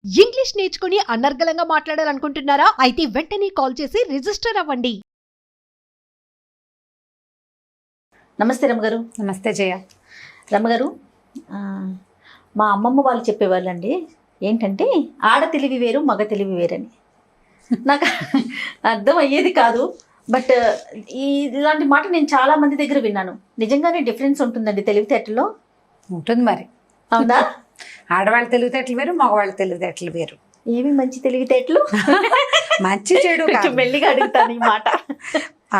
English నేర్చుకుని అనర్గళంగా మాట్లాడాలనుకుంటున్నారా? అయితే వెంటనే కాల్ చేసి రిజిస్టర్ అవ్వండి. నమస్తే రమ్మగారు. నమస్తే జయ. రమ్మగారు, మా అమ్మమ్మ వాళ్ళు చెప్పేవాళ్ళండి, ఏంటంటే ఆడ తెలివి వేరు మగ తెలివి వేరని. నాకు అర్థం అయ్యేది కాదు, బట్ ఇలాంటి మాట నేను చాలా మంది దగ్గర విన్నాను. నిజంగానే డిఫరెన్స్ ఉంటుందండి తెలివితేటల్లో? ఉంటుంది మరి. అవునా? ఆడవాళ్ళ తెలివితేటలు వేరు, మగవాళ్ళ తెలివితేటలు వేరు. ఏమి మంచి తెలివితేటలు? మంచి చెడు కొంచెం మెల్లిగా అడుగుతాను ఈ మాట.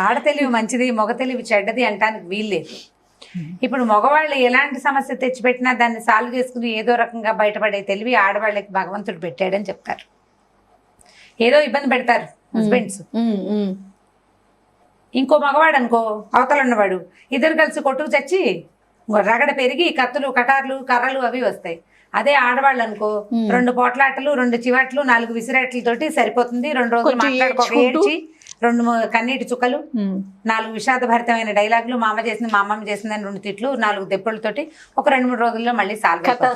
ఆడ తెలివి మంచిది, మగ తెలివి చెడ్డది అంటానికి వీల్లేదు. ఇప్పుడు మగవాళ్ళు ఎలాంటి సమస్య తెచ్చిపెట్టినా దాన్ని సాల్వ్ చేసుకుని ఏదో రకంగా బయటపడే తెలివి ఆడవాళ్ళకి భగవంతుడు పెట్టాడని చెప్తారు. ఏదో ఇబ్బంది పెడతారు హస్బెండ్స్, ఇంకో మగవాడు అనుకో అవతల ఉన్నవాడు, ఇద్దరు కలిసి కొట్టుకు చచ్చి రగడ పెరిగి కత్తులు కటార్లు కర్రలు అవి వస్తాయి. అదే ఆడవాళ్ళు అనుకో 2 పోట్లాటలు 2 చివాట్లు 4 విసిరాట్లతోటి సరిపోతుంది. 2 రోజులు మాట్లాడుకోక ఏడ్చి 2 కన్నీటి చుక్కలు, 4 విషాదభరితమైన డైలాగులు, మా అమ్మ చేసింది మా అమ్మమ్మ చేసిందని 2 తిట్లు, 4 దెబ్బలతోటి ఒక 2-3 రోజుల్లో మళ్ళీ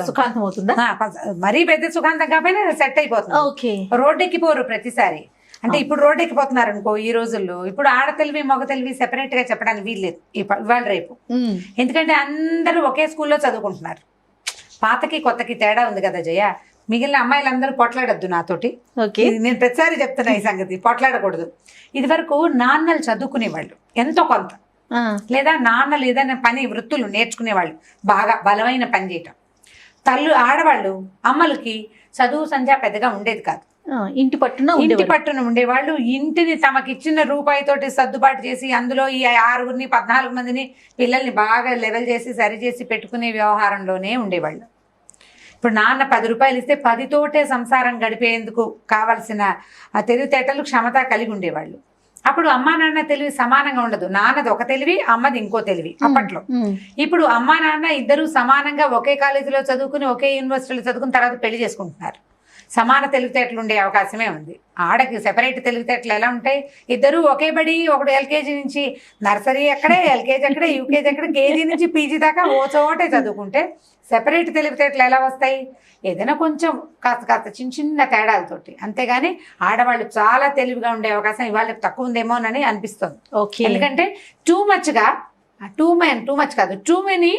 సుఖాంతం అవుతుందా? మరీ పెద్ద సుఖాంతం కాకపోయినా సెట్ అయిపోతుంది. రోడ్డు ఎక్కిపోరు ప్రతిసారి. అంటే ఇప్పుడు రోడ్డు ఎక్కిపోతున్నారు అనుకో ఈ రోజుల్లో. ఇప్పుడు ఆడ తెలివి మగ తెలివి సెపరేట్ గా చెప్పడానికి వీల్లేదు ఇవాళ రేపు. ఎందుకంటే అందరూ ఒకే స్కూల్లో చదువుకుంటున్నారు. పాతకి కొత్తకి తేడా ఉంది కదా జయ. మిగిలిన అమ్మాయిలందరూ పొట్లాడొద్దు నాతోటి. నేను ప్రతిసారి చెప్తున్నా ఈ సంగతి, పొట్లాడకూడదు. ఇది వరకు నాన్నలు చదువుకునేవాళ్ళు ఎంతో కొంత, లేదా నాన్నలు ఏదైనా పని వృత్తులు నేర్చుకునేవాళ్ళు, బాగా బలమైన పని చేయటం. ఆడవాళ్ళు అమ్మలకి చదువు సంధ్య పెద్దగా ఉండేది కాదు. ఇంటి పట్టున ఉండేవాళ్ళు. ఇంటిని తమకిచ్చిన రూపాయితోటి సర్దుబాటు చేసి అందులో ఈ 6గురిని 14 మందిని పిల్లల్ని బాగా లెవెల్ చేసి సరి చేసి పెట్టుకునే వ్యవహారంలోనే ఉండేవాళ్ళు. ఇప్పుడు నాన్న 10 రూపాయలు ఇస్తే 10 తోటే సంసారం గడిపేందుకు కావలసిన తెలివితేటలు క్షమత కలిగి ఉండేవాళ్ళు. అప్పుడు అమ్మా నాన్న తెలివి సమానంగా ఉండదు. నాన్నది ఒక తెలివి, అమ్మది ఇంకో తెలివి అప్పట్లో. ఇప్పుడు అమ్మా నాన్న ఇద్దరు సమానంగా ఒకే కాలేజీలో చదువుకుని ఒకే యూనివర్సిటీలో చదువుకుని తర్వాత పెళ్లి చేసుకుంటున్నారు. సమాన తెలివితేటలు ఉండే అవకాశమే ఉంది. ఆడకి సెపరేట్ తెలివితేటలు ఎలా ఉంటాయి? ఇద్దరు ఒకే బడి, ఒకటి ఎల్కేజీ నుంచి నర్సరీ ఎక్కడే, ఎల్కేజీ ఎక్కడే, యూకేజీ ఎక్కడే, కేజీ నుంచి పీజీ దాకా ఓ చోటే చదువుకుంటే సెపరేట్ తెలివితేటలు ఎలా వస్తాయి? ఏదైనా కొంచెం కాస్త చిన్న తేడాలతోటి. అంతేగాని ఆడవాళ్ళు చాలా తెలివిగా ఉండే అవకాశం ఇవాళ తక్కువ ఉందేమోనని అనిపిస్తుంది. ఎందుకంటే టూ మచ్ కాదు, too many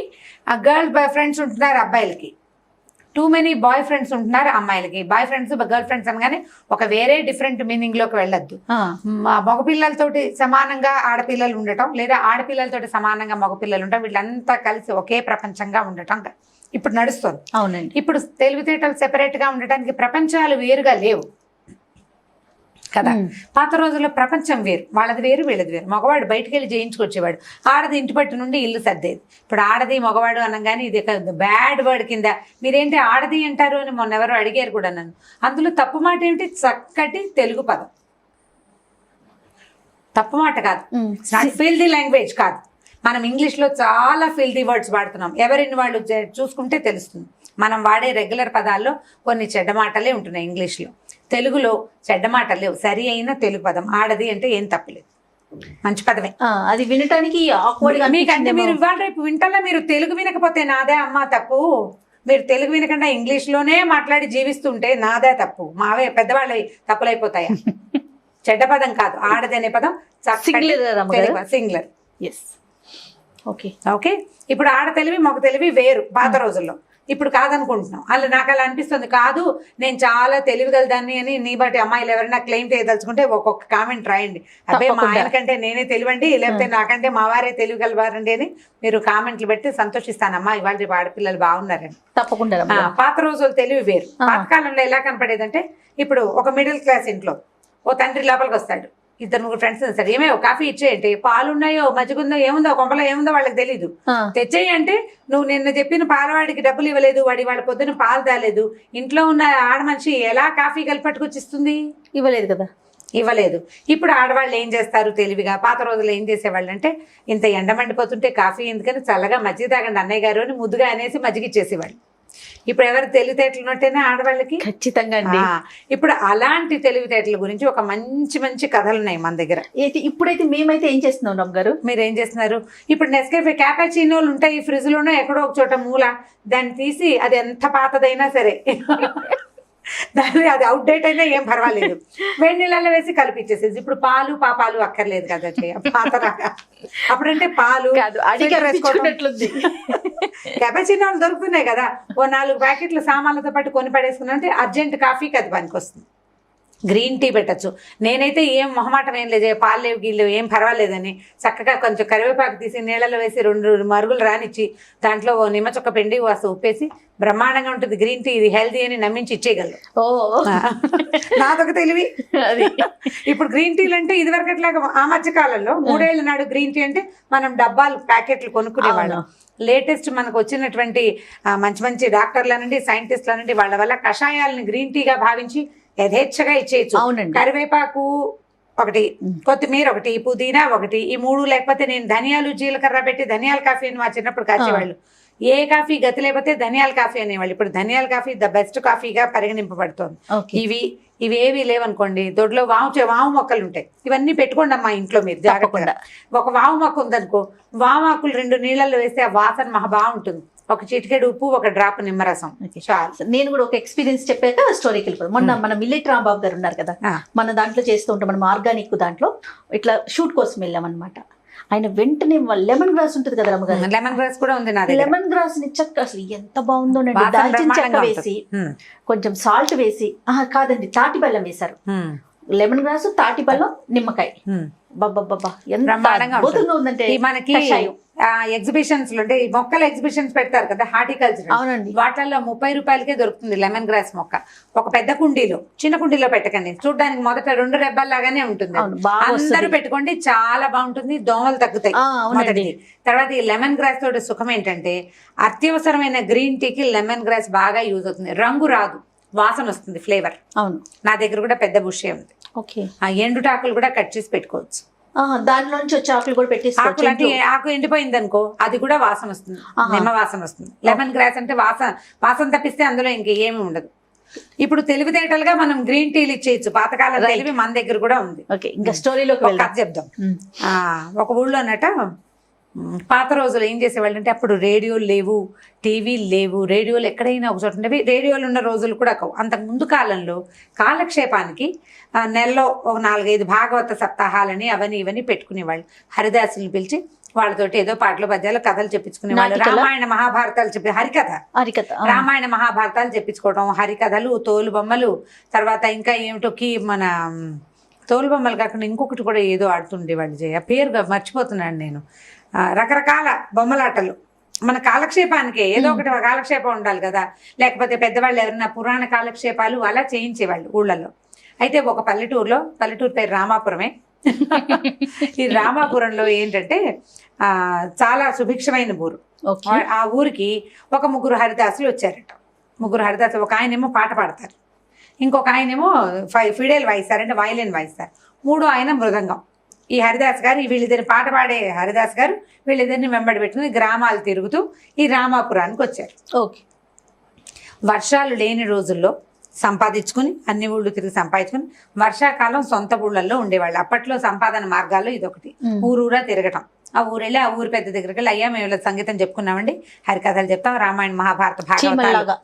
girl boy friends ఉంటున్నారు అబ్బాయిలకి, టూ మెనీ బాయ్ ఫ్రెండ్స్ ఉంటున్నారు అమ్మాయిలకి. బాయ్ ఫ్రెండ్స్ గర్ల్ ఫ్రెండ్స్ అనగానే ఒక వేరే డిఫరెంట్ మీనింగ్ లోకి వెళ్ళొద్దు. మగపిల్లలతోటి సమానంగా ఆడపిల్లలు ఉండటం, లేదా ఆడపిల్లలతోటి సమానంగా మగపిల్లలు ఉండటం, వీళ్ళంతా కలిసి ఒకే ప్రపంచంగా ఉండటం ఇప్పుడు నడుస్తుంది. అవునండి. ఇప్పుడు తెలివితేటలు సెపరేట్ గా ఉండటానికి ప్రపంచాలు వేరుగా లేవు కదా. పాత రోజుల్లో ప్రపంచం వేరు, వాళ్ళది వేరు వీళ్ళది వేరు. మగవాడు బయటికి వెళ్ళి జయించుకొచ్చేవాడు, ఆడది ఇంటి పట్టు నుండి ఇల్లు సర్దేది. ఇప్పుడు ఆడది మగవాడు అనగానే ఇది బ్యాడ్ వర్డ్ కింద మీరేంటి ఆడది అంటారు అని మొన్న ఎవరో అడిగారు కూడా నన్ను. అందులో తప్పు మాట ఏమిటి? చక్కటి తెలుగు పదం, తప్పు మాట కాదు, ఫిల్దీ లాంగ్వేజ్ కాదు. మనం ఇంగ్లీష్లో చాలా ఫిల్దీ వర్డ్స్ వాడుతున్నాం. ఎవరిని వాళ్ళు చూసుకుంటే తెలుస్తుంది. మనం వాడే రెగ్యులర్ పదాల్లో కొన్ని చెడ్డ మాటలే ఉంటున్నాయి ఇంగ్లీష్లో. తెలుగులో చెడ్డ మాటలు లేవు. సరి అయిన తెలుగు పదం ఆడది అంటే ఏం తప్పలేదు, మంచి పదమే. అది వినటానికి మీకంటే మీరు ఇవాళ రేపు వింటల్లో మీరు తెలుగు వినకపోతే నాదే అమ్మ తప్పు. మీరు తెలుగు వినకుండా ఇంగ్లీష్లోనే మాట్లాడి జీవిస్తుంటే నాదే తప్పు. మావే పెద్దవాళ్ళ తప్పులైపోతాయా? చెడ్డ పదం కాదు ఆడది అనే పదం, సింగులర్. ఓకే. ఇప్పుడు ఆడ తెలివి మగ తెలివి వేరు పాత రోజుల్లో. ఇప్పుడు కాదనుకుంటున్నాం. నాకు అలా అనిపిస్తుంది. కాదు నేను చాలా తెలివిగలదాన్ని అని నీ బట్టి అమ్మాయిలు ఎవరైనా క్లెయిమ్ చేయదలుచుకుంటే ఒక్కొక్క కామెంట్ రాయండి. అబ్బాయి మా ఆయన కంటే నేనే తెలివండి, లేకపోతే నాకంటే మా వారే తెలివిగలవారండి అని మీరు కామెంట్లు పెట్టి సంతోషిస్తానమ్మా. ఇవాళ రేపు ఆడపిల్లలు బాగున్నారని. తప్పకుండా. పాత రోజులు తెలివి వేరు. పాతకాలంలో ఎలా కనపడేదంటే, ఇప్పుడు ఒక మిడిల్ క్లాస్ ఇంట్లో ఓ తండ్రి లోపలికి వస్తాడు, 2-3 ఫ్రెండ్స్ వస్తాడు. ఏమేవో కాఫీ ఇచ్చేయండి, పాలున్నాయో మజ్జిగుందో ఏముందో కొంపలో ఏముందో వాళ్ళకి తెలీదు. తెచ్చేయి అంటే నువ్వు నిన్న చెప్పిన పాలవాడికి డబ్బులు ఇవ్వలేదు, వాళ్ళ పొద్దున పాలు తాలేదు, ఇంట్లో ఉన్న ఆడ మనిషి ఎలా కాఫీ కలిపట్టుకొచ్చి ఇస్తుంది? ఇవ్వలేదు కదా, ఇవ్వలేదు. ఇప్పుడు ఆడవాళ్ళు ఏం చేస్తారు తెలివిగా? పాత రోజులు ఏం చేసేవాళ్ళు అంటే, ఇంత ఎండ మండిపోతుంటే కాఫీ ఎందుకని చల్లగా మజ్జిగ తాగండి అన్నయ్య గారు అని ముద్దుగా అనేసి మజ్జిగ ఇచ్చేసేవాళ్ళు. ఇప్పుడు ఎవరు తెలివితేటలు ఉన్నట్టేనే ఆడవాళ్ళకి ఖచ్చితంగా అండి. ఇప్పుడు అలాంటి తెలివితేటల గురించి ఒక మంచి కథలు ఉన్నాయి మన దగ్గర. ఇప్పుడైతే మేమైతే ఏం చేస్తున్నాం రమ్ గారు? మీరు ఏం చేస్తున్నారు? ఇప్పుడు నెస్కేఫే క్యాపాచినోలు ఉంటాయి ఫ్రిడ్జ్ లోనో ఎక్కడో ఒక చోట మూల, దాన్ని తీసి అది ఎంత పాతదైనా సరే దాని అది అవుట్డేట్ అయినా ఏం పర్వాలేదు, వేడి నీళ్ళలో వేసి కలిపిచ్చేసేది. ఇప్పుడు పాలు పాపాలు అక్కర్లేదు కదా చెయ్య పాతరాగా. అప్పుడంటే పాలు కాదు అడిగి అనిపించుకున్నట్లుంది. కెపాచినో దొరుకుతున్నాయి కదా, ఓ 4 ప్యాకెట్లు సామాన్లతో పాటు కొని పడేసుకున్నా అంటే అర్జెంట్ కాఫీకి అది పనికి వస్తుంది. గ్రీన్ టీ పెట్టచ్చు. నేనైతే ఏం మొహమాటం ఏం లేదు, పాలు లేవు గీళ్ళు ఏం పర్వాలేదని చక్కగా కొంచెం కరివేపాకు తీసి నీళ్ళలో వేసి 2 మరుగులు రానిచ్చి దాంట్లో ఓ నిమ్మ చొక్క పిండి వాసు ఉప్పేసి బ్రహ్మాండంగా ఉంటుంది గ్రీన్ టీ, ఇది హెల్తీ అని నమ్మించి ఇచ్చేయగలరు. నాదొక తెలివి అది. ఇప్పుడు గ్రీన్ టీలు అంటే ఇదివరకట్లాగా ఆ మధ్య కాలంలో 3 ఏళ్ల నాడు గ్రీన్ టీ అంటే మనం డబ్బాలు ప్యాకెట్లు కొనుక్కునేవాళ్ళం. లేటెస్ట్ మనకు వచ్చినటువంటి మంచి మంచి డాక్టర్లనండి సైంటిస్టులనండి వాళ్ళ వల్ల కషాయాలని గ్రీన్ టీగా భావించి యథేచ్ఛగా ఇచ్చేయచ్చు. కరివేపాకు ఒకటి, కొత్తిమీర ఒకటి, పుదీనా ఒకటి, ఈ 3 లేకపోతే నేను ధనియాలు జీలకర్ర పెట్టి ధనియాల కాఫీ అని మా చిన్నప్పుడు కాచేవాళ్ళు. ఏ కాఫీ గతి లేకపోతే ధనియాల కాఫీ అనేవాళ్ళు. ఇప్పుడు ధనియాల కాఫీ ద బెస్ట్ కాఫీగా పరిగణింపబడుతోంది. ఇవేవి లేవనుకోండి, దొడ్లో వాము మొక్కలు ఉంటాయి, ఇవన్నీ పెట్టుకోండి అమ్మా ఇంట్లో మీరు జాగ్రత్తగా. ఒక వాము మొక్క ఉందనుకో, వామాకులు 2 నీళ్ళల్లో వేస్తే ఆ వాసన మహా బాగుంటుంది. ఒక చిటికెడు ఉప్పు, ఒక డ్రాప్ నిమ్మరసం చాలు. నేను కూడా ఒక ఎక్స్పీరియన్స్ చెప్పాక స్టోరీకి వెళ్ళిపోతాం. మొన్న మన మిల్లెట్ రాంబాబు గారు ఉన్నారు కదా, మన దాంట్లో చేస్తూ ఉంటాం మనం ఆర్గానిక్ దాంట్లో, ఇట్లా షూట్ కోసం వెళ్ళామన్నమాట. ఆయన వెంటనే లెమన్ గ్రాస్ ఉంటుంది కదా రమ్మగారు, లెమన్ గ్రాస్ కూడా ఉంది నా దగ్గర. లెమన్ గ్రాస్ ని చక్క అసలు ఎంత బాగుందో, దాల్చిన చెక్క వేసి కొంచెం సాల్ట్ వేసి, కాదండి తాటి బెల్లం వేశారు. లెమన్ గ్రాస్, తాటి బెల్లం, నిమ్మకాయ, బాబా ఎంత అద్భుతంగా ఉందంటే. మనకి ఎగ్జిబిషన్స్ లో అంటే మొక్కల ఎగ్జిబిషన్స్ పెడతారు కదా హార్టికల్చర్, అవునండి, వాటిల్లో 30 రూపాయలకే దొరుకుతుంది లెమన్ గ్రాస్ మొక్క. ఒక పెద్ద కుండీలో, చిన్న కుండీలో పెట్టకండి, చూడడానికి మొదట 2 రెబ్బల్లాగానే ఉంటుంది. అందరూ పెట్టుకోండి, చాలా బాగుంటుంది, దోమలు తగ్గుతాయి మొదటిది. తర్వాత ఈ లెమన్ గ్రాస్ తోటి సుఖం ఏంటంటే అత్యవసరమైన గ్రీన్ టీకి లెమన్ గ్రాస్ బాగా యూజ్ అవుతుంది. రంగు రాదు, వాసన వస్తుంది, ఫ్లేవర్. అవును, నా దగ్గర కూడా పెద్ద బుషే ఉంది. ఆ ఎండుటాకులు కూడా కట్ చేసి పెట్టుకోవచ్చు, దానిలోంచి వచ్చే ఆకులు కూడా పెట్టేసుకోవచ్చు. అంటే ఆకు ఎండిపోయింది అనుకో, అది కూడా వాసన వస్తుంది, నిమ్మ వాసన వస్తుంది. లెమన్ గ్రాస్ అంటే వాసన తప్పిస్తే అందులో ఇంకేమీ ఉండదు. ఇప్పుడు తెలివితేటలుగా మనం గ్రీన్ టీలు ఇచ్చేయచ్చు, పాతకాలం తెలివి మన దగ్గర కూడా ఉంది. ఇంకా స్టోరీలోకి చెప్దాం. ఒక ఊళ్ళో అన్నట పాత రోజులు ఏం చేసేవాళ్ళు అంటే, అప్పుడు రేడియోలు లేవు, టీవీలు లేవు, రేడియోలు ఎక్కడైనా ఒక చోట ఉండేవి, రేడియోలు ఉన్న రోజులు కూడా అంతకు ముందు కాలంలో కాలక్షేపానికి నెలలో ఒక 4-5 భాగవత సప్తాహాలని అవన్నీ ఇవన్నీ పెట్టుకునేవాళ్ళు. హరిదాసులను పిలిచి వాళ్ళతోటి ఏదో పాటలు పద్యాలు కథలు చెప్పించుకునేవాళ్ళు. రామాయణ మహాభారతాలు హరికథ రామాయణ మహాభారతాలు చెప్పించుకోవడం, హరికథలు, తోలు బొమ్మలు, తర్వాత ఇంకా ఏమిటో మన తోలు బొమ్మలు కాకుండా ఇంకొకటి కూడా ఏదో ఆడుతుండేవాళ్ళు. జయ పేరు మర్చిపోతున్నాను నేను. రకరకాల బొమ్మలాటలు మన కాలక్షేపానికి ఏదో ఒకటి కాలక్షేపం ఉండాలి కదా, లేకపోతే పెద్దవాళ్ళు ఎవరైనా పురాణ కాలక్షేపాలు అలా చేయించేవాళ్ళు ఊళ్ళలో. అయితే ఒక పల్లెటూరు పేరు రామాపురమే. ఈ రామాపురంలో ఏంటంటే చాలా సుభిక్షమైన ఊరు. ఆ ఊరికి ఒక 3 హరిదాసులు వచ్చారట. 3 హరిదాసులు, ఒక ఆయనేమో పాట పాడతారు, ఇంకొక ఆయనేమో ఫిడేల్ వాయిస్తారు, అంటే వయలిన్ వాయిస్తారు, 3వ ఆయన మృదంగం. ఈ హరిదాస్ గారు వీళ్ళిద్దరిని పాట పాడే హరిదాస్ గారు వీళ్ళిద్దరిని వెంబడి పెట్టుకుని గ్రామాలు తిరుగుతూ ఈ రామాపురానికి వచ్చారు. వర్షాలు లేని రోజుల్లో సంపాదించుకుని అన్ని ఊళ్ళు తిరిగి సంపాదించుకుని వర్షాకాలం సొంత ఊళ్ళల్లో ఉండేవాళ్ళు. అప్పట్లో సంపాదన మార్గాల్లో ఇదొకటి, ఊరూరా తిరగటం. ఆ ఊరెళ్ళి ఆ ఊరి పెద్ద దగ్గరికి వెళ్ళి, అయ్యా మేము సంగీతం చెప్పుకున్నామండి, హరికథలు చెప్తాం, రామాయణ మహాభారత భాగవతాలు,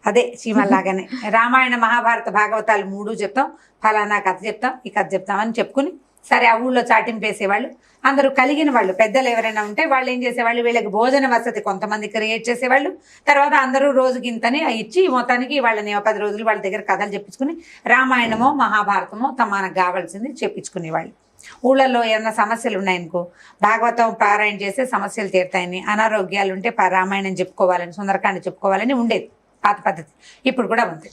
అదే చీమల్లాగానే రామాయణ మహాభారత భాగవతాలు 3 చెప్తాం, ఫలానా కథ చెప్తాం, ఈ కథ చెప్తామని చెప్పుకుని సరే ఆ ఊళ్ళో చాటింపేసేవాళ్ళు. అందరూ కలిగిన వాళ్ళు పెద్దలు ఎవరైనా ఉంటే వాళ్ళు ఏం చేసేవాళ్ళు, వీళ్ళకి భోజన వసతి కొంతమంది క్రియేట్ చేసేవాళ్ళు. తర్వాత అందరూ రోజుకి ఇంతని ఇచ్చి మొత్తానికి వాళ్ళని 10 రోజులు వాళ్ళ దగ్గర కథలు చెప్పించుకుని రామాయణమో మహాభారతమో మనకు కావాల్సింది చెప్పించుకునేవాళ్ళు. ఊళ్ళల్లో ఏమైనా సమస్యలు ఉన్నాయనుకో, భాగవతం పారాయణ చేస్తే సమస్యలు తీరుతాయని, అనారోగ్యాలు ఉంటే రామాయణం చెప్పుకోవాలని, సుందరకాండ చెప్పుకోవాలని ఉండేది పాత పద్ధతి. ఇప్పుడు కూడా ఉంది.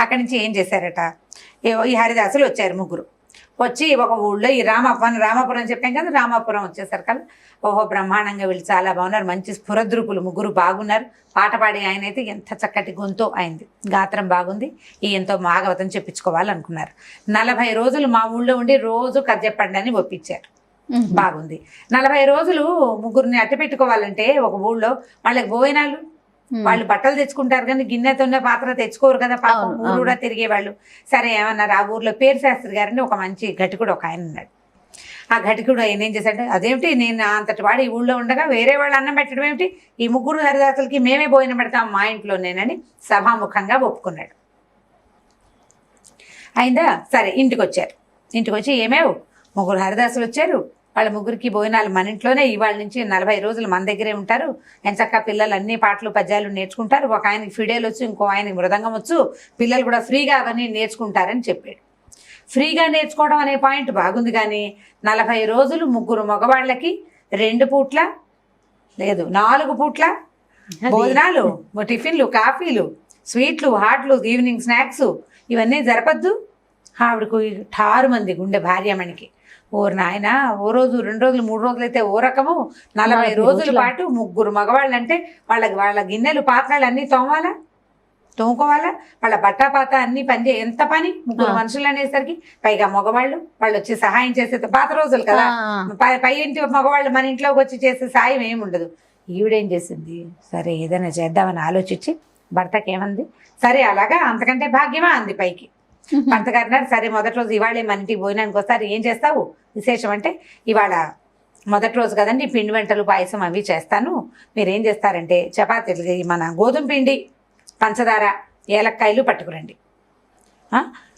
అక్కడి నుంచి ఏం చేశారట, ఈ హరిదాసులు వచ్చారు 3. వచ్చి ఒక ఊళ్ళో ఈ రామాపురం చెప్పాం కదా, రామాపురం వచ్చేసరికి కదా, ఓహో బ్రహ్మాండంగా వీళ్ళు చాలా బాగున్నారు, మంచి స్ఫురద్రూపులు 3 బాగున్నారు, పాట పాడే ఆయన అయితే ఎంత చక్కటి గొంతు అయింది, గాత్రం బాగుంది, ఎంతో భాగవతం చెప్పించుకోవాలనుకున్నారు. 40 రోజులు మా ఊళ్ళో ఉండి రోజు కథ చెప్పండి అని ఒప్పించారు. బాగుంది. 40 రోజులు 3ని అట్ట పెట్టుకోవాలంటే ఒక ఊళ్ళో వాళ్ళకి భోజనాలు, వాళ్ళు బట్టలు తెచ్చుకుంటారు కానీ గిన్నెతోనే పాత్ర తెచ్చుకోరు కదా, పాపం ఊరు కూడా తిరిగేవాళ్ళు. సరే ఏమన్నారు, ఆ ఊర్లో పేరు శాస్త్రి గారిని ఒక మంచి ఘటికుడు ఒక ఆయన ఉన్నాడు. ఆ ఘటికుడు ఆయన ఏం చేశాడు, అదేమిటి నేను అంతటి వాడు ఈ ఊళ్ళో ఉండగా వేరే వాళ్ళు అన్నం పెట్టడం ఏమిటి, ఈ 3 హరిదాసులకి మేమే భోజనం పెడతాం మా ఇంట్లోనేనని సభాముఖంగా ఒప్పుకున్నాడు. అయిందా? సరే ఇంటికి వచ్చారు. ఇంటికి వచ్చి ఏమేవ్ ముగ్గురు హరిదాసులు వచ్చారు. వాళ్ళ ముగ్గురికి భోజనాలు మన ఇంట్లోనే, ఇవాళ నుంచి 40 రోజులు మన దగ్గరే ఉంటారు. ఎంచక్కా పిల్లలు అన్ని పాటలు పద్యాలు నేర్చుకుంటారు. ఒక ఆయనకి ఫిడేల్ వచ్చు, ఇంకో ఆయనకి మృదంగం వచ్చు. పిల్లలు కూడా ఫ్రీగా అవన్నీ నేర్చుకుంటారని చెప్పాడు. ఫ్రీగా నేర్చుకోవడం అనే పాయింట్ బాగుంది, కానీ 40 రోజులు ముగ్గురు మగవాళ్ళకి 2 పూట్ల లేదు 4 పూట్ల భోజనాలు, టిఫిన్లు, కాఫీలు, స్వీట్లు, హాట్లు, ఈవినింగ్ స్నాక్స్ ఇవన్నీ జరపద్దు. ఆవిడకు 6 మంది గుండె భార్యమణికి. ఓరు నాయన, ఓ రోజు 2 రోజులు 3 రోజులు అయితే ఓ రకము, 40 రోజుల పాటు ముగ్గురు మగవాళ్ళు అంటే వాళ్ళ గిన్నెలు పాత్రలు అన్నీ తోముకోవాలా, వాళ్ళ బట్టాపాత అన్ని పని ఎంత పని, ముగ్గురు మనుషులు అనేసరికి. పైగా మగవాళ్ళు వాళ్ళు వచ్చి సహాయం చేసే, పాత రోజులు కదా, పై ఇంటి మగవాళ్ళు మన ఇంట్లోకి వచ్చి చేసే సాయం ఏమి ఉండదు. ఈవిడేం చేసింది, సరే ఏదైనా చేద్దామని ఆలోచించి భర్తకి ఏమంది, సరే అలాగా అంతకంటే భాగ్యమా అంది పైకి. భర్త గారు అన్నారు, సరే మొదటి రోజు ఇవాళే మన ఇంటికి భోజనానికి వస్తారు, ఏం చేస్తావు విశేషం అంటే, ఇవాళ మొదటి రోజు కదండి, పిండి వంటలు పాయసం అవి చేస్తాను, మీరేం చేస్తారంటే చపాతీలు మన గోధుమ పిండి, పంచదార, ఏలక్కాయలు పట్టుకురండి.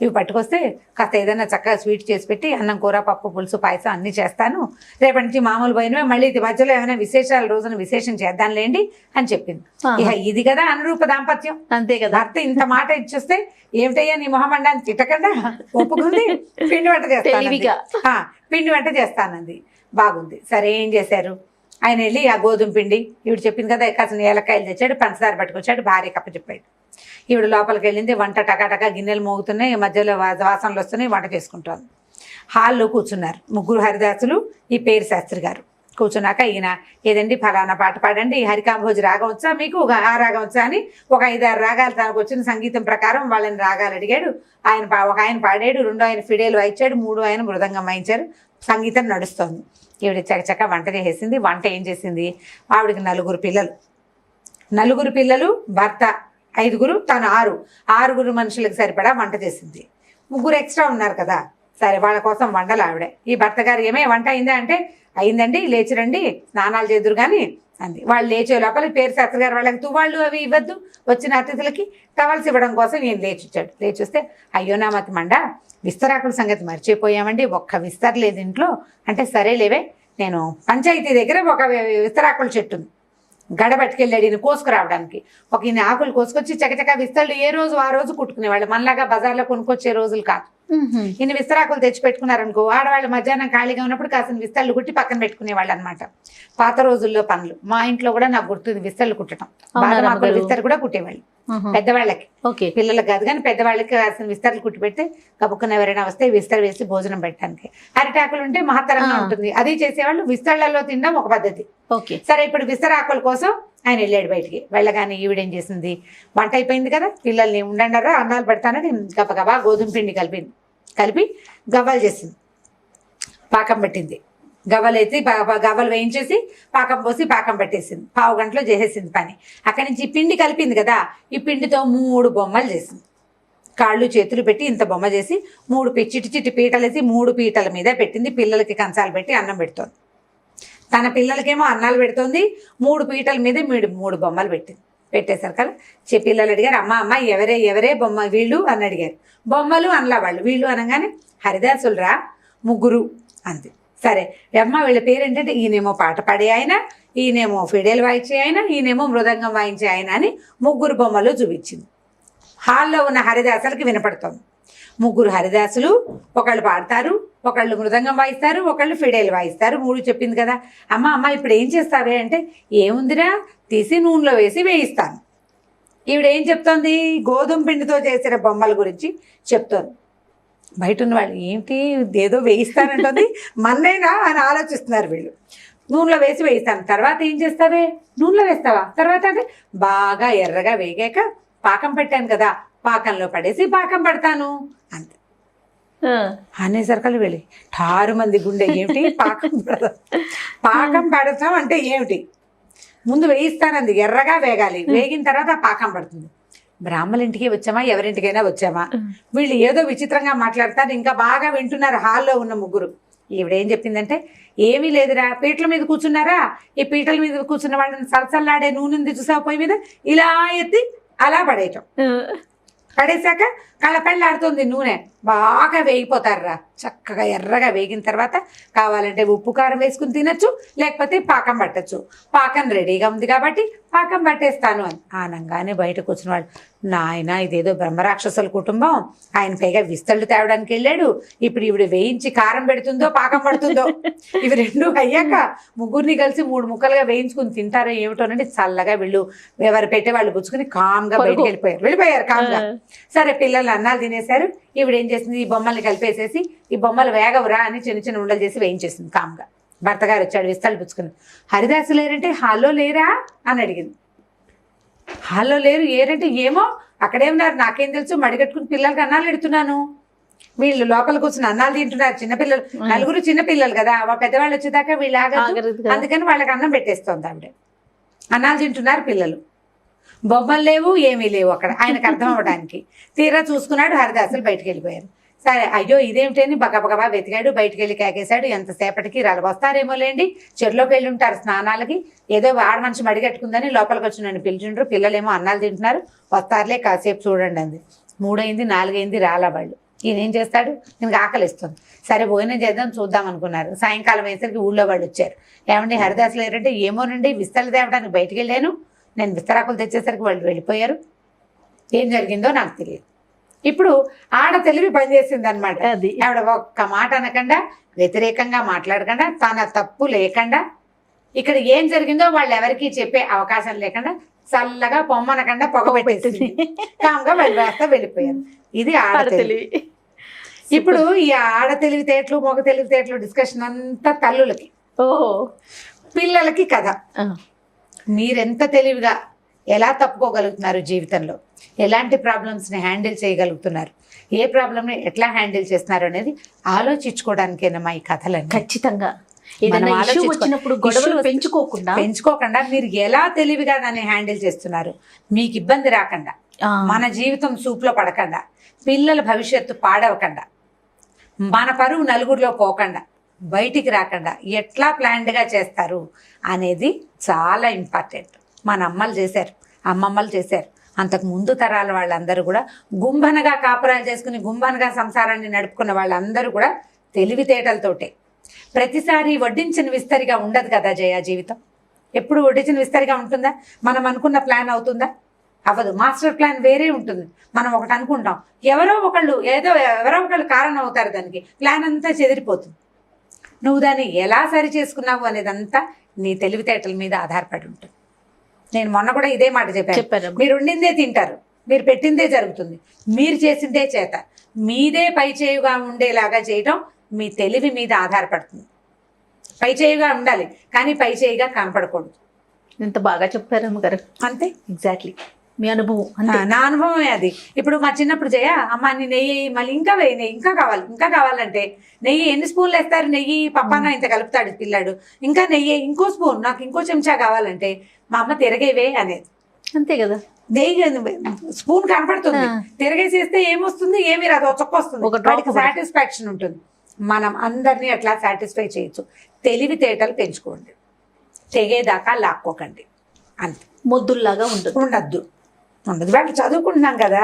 ఇవి పట్టుకొస్తే కాస్త ఏదైనా చక్కగా స్వీట్ చేసి పెట్టి అన్నం, కూర, పప్పు, పులుసు, పాయసం అన్నీ చేస్తాను. రేపటి నుంచి మామూలు పోయినవే, మళ్ళీ ఇది మధ్యలో ఏమైనా విశేషాల రోజున విశేషం చేద్దాంలేండి అని చెప్పింది. ఇక ఇది కదా అనురూప దాంపత్యం, అంతే కదా. భర్త ఇంత మాట ఇచ్చేస్తే ఏమిటయ్యా నీ మొహమండాన్ని తిట్టకుండా ఒప్పుకుంది. పిండి వంట చేస్తాను, పిండి వంట చేస్తానంది. బాగుంది. సరే ఏం చేశారు, ఆయన వెళ్ళి ఆ గోధుమ పిండి ఈవిడ చెప్పింది కదా, కాసిన ఏలక్కాయలు తెచ్చాడు, పంచదార పట్టుకొచ్చాడు, భార్య కప్ప చెప్పాడు. ఈవిడ లోపలికి వెళ్ళింది. వంట టకాటకా గిన్నెలు మోగుతున్నాయి, మధ్యలో వాసనలు వస్తున్నాయి, వంట చేసుకుంటాను. హాల్లో కూర్చున్నారు ముగ్గురు హరిదాసులు, ఈ పేరు శాస్త్రి గారు. కూర్చున్నాక ఈయన, ఏదండి ఫలానా పాట పాడండి, హరికాంభోజి రాగం వచ్చా మీకు, ఆ రాగం వచ్చా అని ఒక 5-6 రాగాలు తనకు వచ్చిన సంగీతం ప్రకారం వాళ్ళని రాగాలు అడిగాడు. ఒక ఆయన పాడాడు, 2 ఆయన ఫిడేలు వాయించాడు, 3 ఆయన మృదంగం వాయించారు. సంగీతం నడుస్తోంది. ఈవిడ చకచక వంట చేసేసింది. వంట ఏం చేసింది, ఆవిడకి 4 పిల్లలు, భర్త 5, తను 6 మనుషులకు సరిపడా వంట చేసింది. 3 ఎక్స్ట్రా ఉన్నారు కదా, సరే వాళ్ళ కోసం వండలు ఆవిడే. ఈ భర్త గారు ఏమే వంట అయిందా అంటే, అయిందండి, లేచిరండి స్నానాలు చేదురు కానీ అంది. వాళ్ళు లేచే లోపల పేరు శాస్త్రి గారు వాళ్ళకి తువాళ్ళు అవి ఇవ్వద్దు, వచ్చిన అతిథులకి టవల్స్ ఇవ్వడం కోసం ఈయన లేచిచ్చాడు. లేచొస్తే, అయ్యో నా మతి మండ, విస్తరాకుల సంగతి మర్చిపోయామండి, ఒక్క విస్తర లేదు ఇంట్లో అంటే, సరేలేవే నేను పంచాయతీ దగ్గర ఒక విస్తరాకుల చెట్టు ఉంది, గడబట్టుకెళ్ళాడు ఈయన కోసుకురావడానికి. ఈయన ఆకులు కోసుకొచ్చి చకచక విస్తళ్ళు ఏ రోజు ఆ రోజు కుట్టుకునేవాళ్ళు, మనలాగా బజార్లో కొనుక్కొచ్చే రోజులు కాదు. ఈయన విస్తరాకులు తెచ్చి పెట్టుకున్నారనుకో, ఆడవాళ్ళు మధ్యాహ్నం ఖాళీగా ఉన్నప్పుడు కాసిన విస్తళ్ళు కుట్టి పక్కన పెట్టుకునేవాళ్ళు అనమాట. పాత రోజుల్లో పనులు. మా ఇంట్లో కూడా నాకు గుర్తుంది విస్తళ్ళు కుట్టడం. బాగా విస్తరు కూడా కుట్టేవాళ్ళు పెద్దవాళ్ళకి, పిల్లలకు కాదు కానీ పెద్దవాళ్ళకి కాసిన విస్తరలు కుట్టి పెడితే కబుక్కున ఎవరైనా వస్తే విస్తర వేసి భోజనం పెట్టడానికి. అరిటాకులు ఉంటే మహత్తరంగా ఉంటుంది, అది చేసేవాళ్ళు. విస్తళ్లలో తినడం ఒక పద్ధతి. సరే ఇప్పుడు విస్తరాకుల కోసం ఆయన వెళ్ళాడు బయటికి. వెళ్ళగానే ఈవిడేం చేసింది, వంట అయిపోయింది కదా, పిల్లల్ని ఉండండారా అన్నాలు పెడతానని గబగబా గోధుమ పిండి కలిపి గవ్వలు చేసింది, పాకం పెట్టింది. గవ్వలు వేయించేసి పాకం పోసి పాకం పెట్టేసింది. 1/2 గంటలో చేసేసింది పని. అక్కడి నుంచి పిండి కలిపింది కదా, ఈ పిండితో 3 బొమ్మలు చేసింది. కాళ్ళు చేతులు పెట్టి ఇంత బొమ్మ చేసి 3 చిట్టి పీటలు వేసి 3 పీటల మీద పెట్టింది. పిల్లలకి కంచాలు పెట్టి అన్నం పెడుతోంది. తన పిల్లలకేమో అన్నాలు పెడుతోంది. 3 పీటల మీద 3 బొమ్మలు పెట్టింది. పెట్టేశారు కదా, పిల్లలు అడిగారు, అమ్మ ఎవరే బొమ్మ వీళ్ళు అని అడిగారు. బొమ్మలు అనలా వాళ్ళు. వీళ్ళు అనగానే హరిదాసులు రా 3 అంది. సరే అమ్మ వీళ్ళ పేరేంటంటే, ఈయనేమో పాట పాడే ఆయన, ఈయనేమో ఫిడేల్ వాయించే ఆయన, ఈయనేమో మృదంగం వాయించే ఆయన అని 3 బొమ్మలు చూపించింది. హాల్లో ఉన్న హరిదాసులకి వినపడుతోంది. 3 హరిదాసులు, ఒకళ్ళు పాడతారు, ఒకళ్ళు మృదంగం వాయిస్తారు, ఒకళ్ళు ఫిడేలు వాయిస్తారు. 3 చెప్పింది కదా. అమ్మ ఇప్పుడు ఏం చేస్తావే అంటే, ఏముందిరా తీసి నూనెలో వేసి వేయిస్తాను. ఈవిడ ఏం చెప్తోంది, గోధుమ పిండితో చేసిన బొమ్మల గురించి చెప్తోంది. బయట ఉన్న వాళ్ళు ఏమిటి ఏదో వేయిస్తానంటుంది, మన్నైనా అని ఆలోచిస్తున్నారు వీళ్ళు. నూనెలో వేసి వేయిస్తాను. తర్వాత ఏం చేస్తావే, నూనెలో వేస్తావా, తర్వాత అంటే బాగా ఎర్రగా వేగాక పాకం పెట్టాను కదా, పాకంలో పడేసి పాకం పడతాను అంతే అనేసరికలు వెళ్ళి 6 మంది గుండె. ఏమిటి పాకం పడతాం అంటే ఏమిటి, ముందు వేయిస్తానంది, ఎర్రగా వేగాలి, వేగిన తర్వాత పాకం పడుతుంది. బ్రాహ్మణ ఇంటికి వచ్చామా, ఎవరింటికైనా వచ్చామా, వీళ్ళు ఏదో విచిత్రంగా మాట్లాడతారు. ఇంకా బాగా వింటున్నారు హాల్లో ఉన్న 3. ఈవిడేం చెప్పిందంటే, ఏమీ లేదురా, పీటల మీద కూర్చున్నారా, ఈ పీటల మీద కూర్చున్న వాళ్ళని సలసల్లాడే నూనె ఉంది చూసావు పొయ్యి మీద, ఇలా ఎత్తి అలా పడేయటం. పడేశాక కళ్ళపెళ్ళాడుతుంది నూనె, బాగా వేగిపోతారురా, చక్కగా ఎర్రగా వేగిన తర్వాత కావాలంటే ఉప్పు కారం వేసుకుని తినచ్చు, లేకపోతే పాకం పట్టచ్చు. పాకం రెడీగా ఉంది కాబట్టి పాకం పట్టేస్తాను అని ఆనంగానే బయటకు వచ్చిన వాళ్ళు, నాయన ఇదేదో బ్రహ్మరాక్షసుల కుటుంబం, ఆయన పైగా విస్తళ్ళు తేవడానికి వెళ్ళాడు, ఇప్పుడు ఈవిడ వేయించి కారం పెడుతుందో పాకం పడుతుందో, ఇవి రెండు అయ్యాక ముగ్గురిని కలిసి 3 ముక్కలుగా వేయించుకుని తింటారో ఏమిటోనండి. చల్లగా వీళ్ళు ఎవరు పెట్టే వాళ్ళు పుచ్చుకుని కామ్గా బయటకు వెళ్ళిపోయారు కామ్గా. సరే పిల్లలు అన్నాలు తినేశారు, ఈవిడ ఏం చేసింది, ఈ బొమ్మల్ని కలిపేసేసి ఈ బొమ్మలు వేగవురా అని చిన్న చిన్న ఉండలు చేసి వేయించేసింది కామ్గా. భర్త గారు వచ్చాడు విస్తళ్ళు పుచ్చుకుని, హరిదాసు లేరంటే హాల్లో లేరా అని అడిగింది. హాల్లో లేరు ఏరంటే ఏమో అక్కడే ఉన్నారు, నాకేం తెలుసు, మడిగట్టుకుని పిల్లలకి అన్నాలు పెడుతున్నాను, వీళ్ళు లోపలికి వచ్చిన అన్నాలు తింటున్నారు, చిన్నపిల్లలు, నలుగురు చిన్నపిల్లలు కదా, పెద్దవాళ్ళు వచ్చేదాకా వీళ్ళు ఆగదు, అందుకని వాళ్ళకి అన్నం పెట్టేస్తోంది ఆవిడ. అన్నాలు తింటున్నారు పిల్లలు, బొమ్మలు లేవు ఏమీ లేవు అక్కడ, ఆయనకు అర్థం అవ్వడానికి. తీరా చూసుకున్నాడు, హరిదాసులు బయటికి వెళ్ళిపోయారు. సరే అయ్యో ఇదేమిటని బగబగబా వెతికాడు, బయటికి వెళ్ళి కేకేశాడు. ఎంతసేపటికి వస్తారేమో లేండి, చెరులోకి వెళ్ళి ఉంటారు స్నానాలకి, ఏదో ఆడ మనిషి మడిగట్టుకుందని లోపలికి వచ్చి నన్ను పిలిచిండ్రు, పిల్లలేమో అన్నాలు తింటున్నారు, వస్తారులే కాసేపు చూడండి అంది. 3 అయింది 4 అయింది రాలా వాళ్ళు. ఈయన ఏం చేస్తాడు, నేను ఆకలిస్తుంది, సరే భోజనం చేద్దాం చూద్దాం అనుకున్నారు. సాయంకాలం అయ్యేసరికి ఊళ్ళో వాళ్ళు వచ్చారు, ఏమండి హరిదాసులు లేరంటే ఏమోనండి విస్తలు తేవడానికి బయటికి వెళ్ళాను, నేను విస్తరాకులు తెచ్చేసరికి వాళ్ళు వెళ్ళిపోయారు, ఏం జరిగిందో నాకు తెలియదు. ఇప్పుడు ఆడ తెలివి పనిచేసింది అనమాట. ఆవిడ ఒక్క మాట అనకుండా, వ్యతిరేకంగా మాట్లాడకుండా, తన తప్పు లేకుండా, ఇక్కడ ఏం జరిగిందో వాళ్ళు ఎవరికి చెప్పే అవకాశం లేకుండా చల్లగా పొమ్మనకుండా పొగ పెట్టేసింది, కామ్గా వెళ్ళివేస్తా వెళ్ళిపోయారు. ఇది ఆడ తెలివి. ఇప్పుడు ఈ ఆడ తెలివితేటలు మగ తెలివితేటలు డిస్కషన్ అంతా తల్లులకి, పిల్లలకి కదా. మీరెంత తెలివిగా ఎలా తప్పుకోగలుగుతున్నారు జీవితంలో, ఎలాంటి ప్రాబ్లమ్స్ని హ్యాండిల్ చేయగలుగుతున్నారు, ఏ ప్రాబ్లమ్ని ఎట్లా హ్యాండిల్ చేస్తున్నారు అనేది ఆలోచించుకోవడానికేనమ్మా ఈ కథలన్నీ. ఖచ్చితంగా వచ్చినప్పుడు గొడవలు పెంచుకోకుండా మీరు ఎలా తెలివిగా దాన్ని హ్యాండిల్ చేస్తున్నారు, మీకు ఇబ్బంది రాకుండా, మన జీవితం సూప్లో పడకుండా, పిల్లల భవిష్యత్తు పాడవకుండా, మన పరువు నలుగురిలో పోకుండా, బయటికి రాకుండా ఎట్లా ప్లాన్డ్గా చేస్తారు అనేది చాలా ఇంపార్టెంట్. మన అమ్మలు చేశారు, అమ్మమ్మలు చేశారు, అంతకు ముందు తరాల వాళ్ళందరూ కూడా గుంభనగా కాపురాలు చేసుకుని గుంభనగా సంసారాన్ని నడుపుకున్న వాళ్ళందరూ కూడా తెలివితేటలతోటే. ప్రతిసారి వడ్డించిన విస్తరిగా ఉండదు కదా జయ జీవితం. ఎప్పుడు వడ్డించిన విస్తరిగా ఉంటుందా, మనం అనుకున్న ప్లాన్ అవుతుందా, అవ్వదు. మాస్టర్ ప్లాన్ వేరే ఉంటుంది. మనం ఒకటి అనుకుంటాం, ఎవరో ఒకళ్ళు కారణం అవుతారు, దానికి ప్లాన్ అంతా చెదిరిపోతుంది. నువ్వు దాన్ని ఎలా సరి చేసుకున్నావు అనేదంతా నీ తెలివితేటల మీద ఆధారపడి ఉంటుంది. నేను మొన్న కూడా ఇదే మాట చెప్పాను, మీరు ఉండిందే తింటారు, మీరు పెట్టిందే జరుగుతుంది, మీరు చేసిందే చేత, మీదే పై చేయుగా ఉండేలాగా చేయడం మీ తెలివి మీద ఆధారపడుతుంది. పై చేయుగా ఉండాలి కానీ పై చేయిగా కనపడకూడదు. ఎంత బాగా చెప్పారు అమ్మగారు. అంతే, ఎగ్జాక్ట్లీ మీ అనుభవం. నా అనుభవమే అది. ఇప్పుడు మా చిన్నప్పుడు జయ అమ్మ నీ నెయ్యి మళ్ళీ ఇంకా వేయి, నెయ్యి ఇంకా కావాలంటే నెయ్యి ఎన్ని స్పూన్లు వేస్తారు, నెయ్యి పప్పాన ఇంత కలుపుతాడు పిల్లాడు, ఇంకా నెయ్యి ఇంకో స్పూన్, నాకు ఇంకో చెంచా కావాలంటే మా అమ్మ తిరగేవే అనేది. అంతే కదా, నెయ్యి స్పూన్ కనపడుతుంది, తిరగేసేస్తే ఏమొస్తుంది, ఏమి రాదు, చొక్క వస్తుంది, వాడికి సాటిస్ఫాక్షన్ ఉంటుంది. మనం అందరినీ అట్లా సాటిస్ఫై చేయొచ్చు. తెలివితేటలు పెంచుకోండి, తెగేదాకా లాక్కోకండి, అంతే. మొద్దుల్లాగా ఉండద్దు. వాళ్ళు చదువుకుంటున్నాం కదా,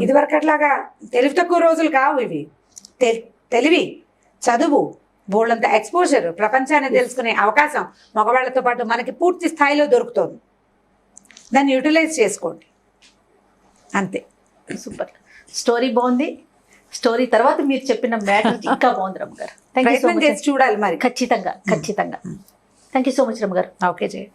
ఇదివరకు అట్లాగా తెలివి తక్కువ రోజులు కావు ఇవి. తెలివి, చదువు, బోళ్ళంత ఎక్స్పోజర్, ప్రపంచాన్ని తెలుసుకునే అవకాశం మగవాళ్ళతో పాటు మనకి పూర్తి స్థాయిలో దొరుకుతుంది. దాన్ని యూటిలైజ్ చేసుకోండి, అంతే. సూపర్ స్టోరీ బాగుంది. స్టోరీ తర్వాత మీరు చెప్పిన మ్యాటర్ ఇంకా బాగుంది రమ్మగారు. ప్రయత్నం చేసి చూడాలి మరి. ఖచ్చితంగా. థ్యాంక్ యూ సో మచ్ రమ్మగారు. ఓకే జయ.